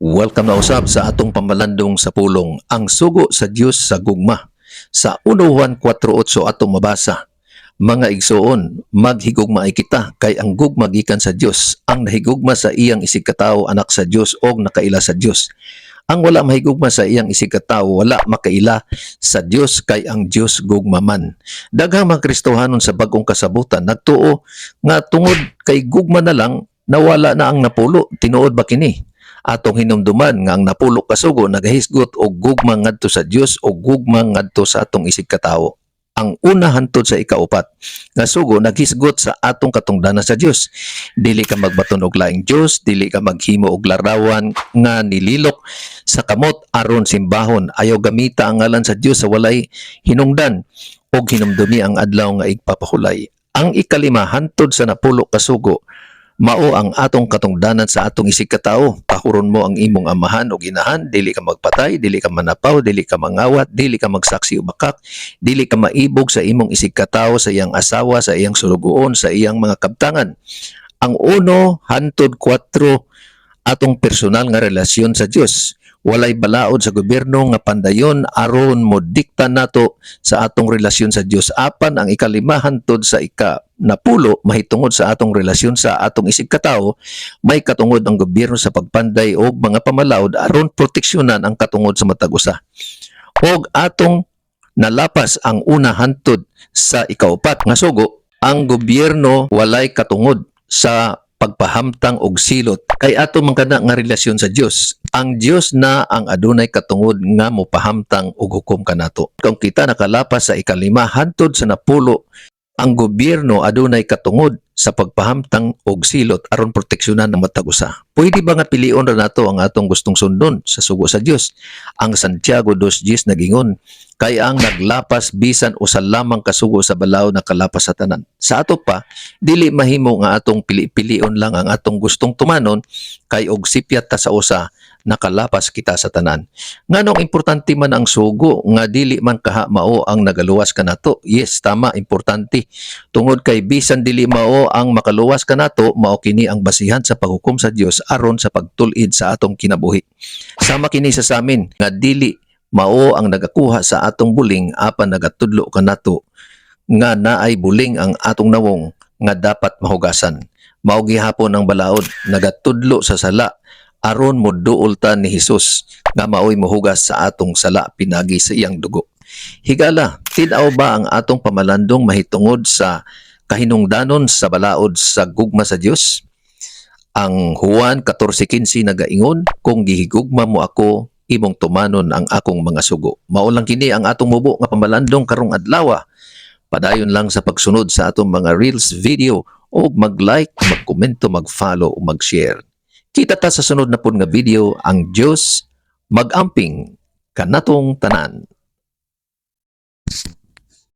Welcome na usab sa atong pamalandong sa pulong, ang sugo sa Dios sa gugma. Sa 1 Juan 4:8 atong mabasa, mga igsoon, maghigugma ay kita, kay ang gugma gikan sa Dios, ang nahigugma sa iyang isig katawo anak sa Dios og nakaila sa Dios. Ang wala mahigugma sa iyang isig katawo wala makaila sa Dios, kay ang Dios gugma man. Daghang mga Kristohanon sa bagong kasabutan nagtuo nga tungod kay gugma na lang nawala na ang napulo. Tinuod ba kini? Atong hinumduman nga ang napulo ka sugo nagahisgot og gugma ngadto sa Dios o gugma ngadto sa atong isig katawo. Ang una hantod sa ikaupat nga sugo naghisgot sa atong katungdanan sa Dios. Dili ka magbaton og laing Dios, dili ka maghimo og larawan nga nililok sa kamot aron simbahon. Ayaw gamita ang ngalan sa Dios sa walay hinungdan og hinumdumi ang adlaw nga igpapahulay. Ang ikalima hantod sa napulo ka sugo mao ang atong katungdanan sa atong isig katawo. Pahuron mo ang imong amahan o ginahan, dili ka magpatay, dili ka manapaw, dili ka mangawat, dili ka magsaksi o bakak, dili ka maibog sa imong isig katawo, sa iyang asawa, sa iyang sulugoon, sa iyang mga kabtangan. Ang uno hantod 4 atong personal nga relasyon sa Dios. Walay balaod sa gobyerno nga pandayon aron mo dikta nato sa atong relasyon sa Dios. Apan ang ikalima hantod sa napulo mahitungod sa atong relasyon sa atong isig katawo, may katungod ang gobyerno sa pagpanday og mga pamalaod aron proteksyonan ang katungod sa matag usa. Og atong nalapas ang una hantod sa ikaupat nga sugo, ang gobyerno walay katungod sa pagpahamtang og silot kay ato man kana nga relasyon sa Dios. Ang Dios na ang adunay katungod nga mopahamtang og hukom kanato. Kung kita nakalapas sa ikalima hantod sa napulo, ang gobyerno adunay katungod sa pagpahamtang og silot aron proteksyonan ng matag usa. Pwede ba nga pilion ra nato ang atong gustong sundon sa sugo sa Dios? Ang Santiago 2:10 nagingon, kay ang naglapas bisan usa lamang kasugo sa balaod na kalapas sa tanan. Sa ato pa, dili mahimo nga atong pili-pilion lang ang atong gustong tumanon, kay og sipyat ta sa usa nakalapas kita sa tanan. Nganong importante man ang sugo nga dili man kaha mao ang nagaluwas kanato? Yes, tama, importante. Tungod kay bisan dili mao ang makaluwas kanato, mao kini ang basihan sa paghukom sa Dios aron sa pagtul-id sa atong kinabuhi. Sama kini sa samin nga dili mao ang nagakuha sa atong buling apan nagatudlo kanato nga naay buling ang atong nawong nga dapat mahugasan. Mao gihapon ang balaod, nagatudlo sa sala aron moduol ta ni Hesus nga maoy mohugas sa atong sala pinagi sa iyang dugo. Higala, tin-aw ba ang atong pamalandong mahitungod sa kahinungdanon sa balaod sa gugma sa Dios? Ang Juan 14:15 nagaingon, kung gihigugma mo ako, imong tumanon ang akong mga sugo. Mao lang kini ang atong mubo nga pamalandong karong adlaw. Padayon lang sa pagsunod sa atong mga reels video o mag-like, mag-komento, mag-follow o mag-share. Kita ta sa sunod na pud nga video. Ang Dios mag-amping kanatong tanan.